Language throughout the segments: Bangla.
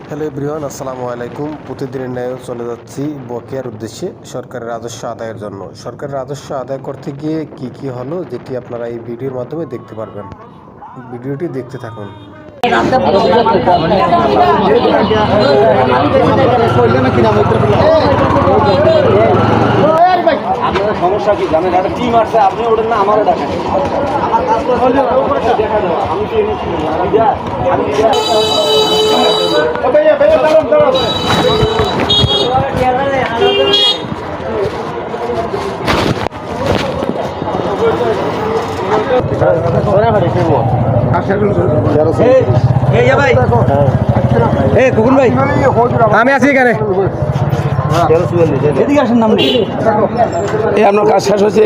হ্যালো এভরিওয়ান, আসসালামু আলাইকুম। প্রতিদিনের ন্যায় চলে যাচ্ছি বকেয়ার উদ্দেশ্যে সরকারের রাজস্ব আদায়ের জন্য। সরকারের রাজস্ব আদায় করতে গিয়ে কি হলো যেটি আপনারা এই ভিডিওর মাধ্যমে দেখতে পারবেন। ভিডিওটি দেখতে থাকুন। আপনাদের সমস্যা কি জানেন? একটা টিম আসছে, আপনি ওঠেন না, আমারও ডাকেন। আমি কি আমি আছি এখানে। এদিকে আসেন নাম নেই। আপনার কাজ শেষ হয়েছে?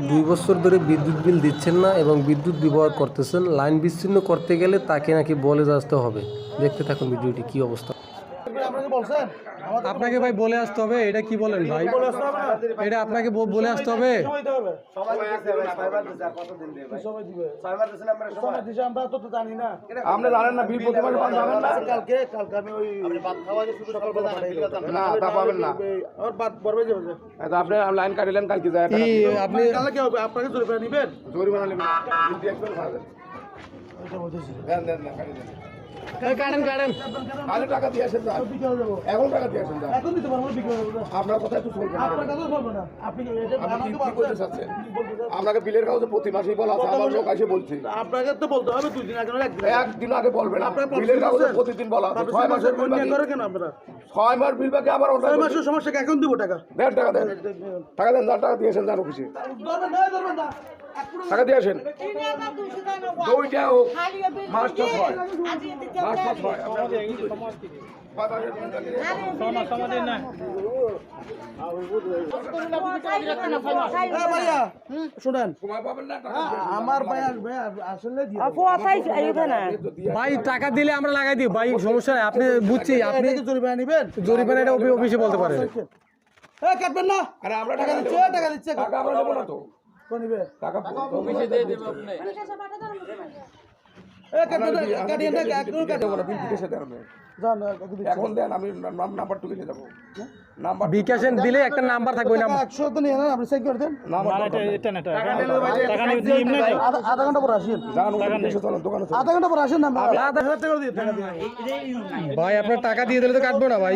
দুই বছর ধরে বিদ্যুৎ বিল দিচ্ছেন না এবং বিদ্যুৎ ব্যবহার করতেছেন। লাইন বিচ্ছিন্ন করতে গেলে তাকে নাকি বলে আসতে হবে। দেখতে থাকুন ভিডিওটি কি অবস্থা। আপনাকে ভাই বলে আসতে হবে? এটা কি বলেন ভাই? এটা আপনাকে বলে আসতে হবে? আপনি জানেন না বিল প্রতি মাসে জানেন না? কালকে আমি ওই না তা পাবেন না। আপনি লাইন কাটিলেন, কালকে যায় আপনি আপনাকে জরিমানা নেবেন। জরিমানা নেবেন টাকা দিয়ে আসেন, এখন টাকা দিয়ে আসেন। আপনার কথা একটু চলবে না। আপনাকে বিলের কাগজে প্রতি মাসেই বলা আছে। আমার লোক এসে বলছে আপনাকে তো বলতে হবে 2 দিন আগে, একদিন আগে বলবেন। আপনার বিলের কাগজে প্রতিদিন বলা আছে 6 মাসের বিল করে কেন আপনারা? 6 মাস বিল বাকি আবার 6 মাসের সমস্যা এখন দিব টাকা দেন, টাকা দেন, টাকা দেন, টাকা দিয়ে আসেন। জানো খুশি টাকা দিয়ে আসেন। দুইটা হোক মাসটা হয়, মাসটা হয়। ভাই টাকা দিলে আমরা লাগাই দিই ভাই, সমস্যা নাই। আপনি বুঝছি, আপনি জরিমানা নেবেন। জরিমানা এটা অফিসে বলতে পারেন। কাটবেন না। আরে আমরা টাকা দিচ্ছি, টাকা দিচ্ছে, টাকা আমরা নেব না তো। কোন নেবে টাকা? অফিসে দিয়ে দেব আপনি। এখন দেন, আমি নাম্বার টুকে যাবো। বিকাশে দিলে একটা নাম্বার থাকবে, ওই নাম্বার 100 তো নিয়ে না, আপনি চেক করে দেন। আধা ঘন্টা পর আসেন, আধা ঘন্টা পর আসেন। ভাই আপনার টাকা দিয়ে দিলে তো কাটবো না ভাই।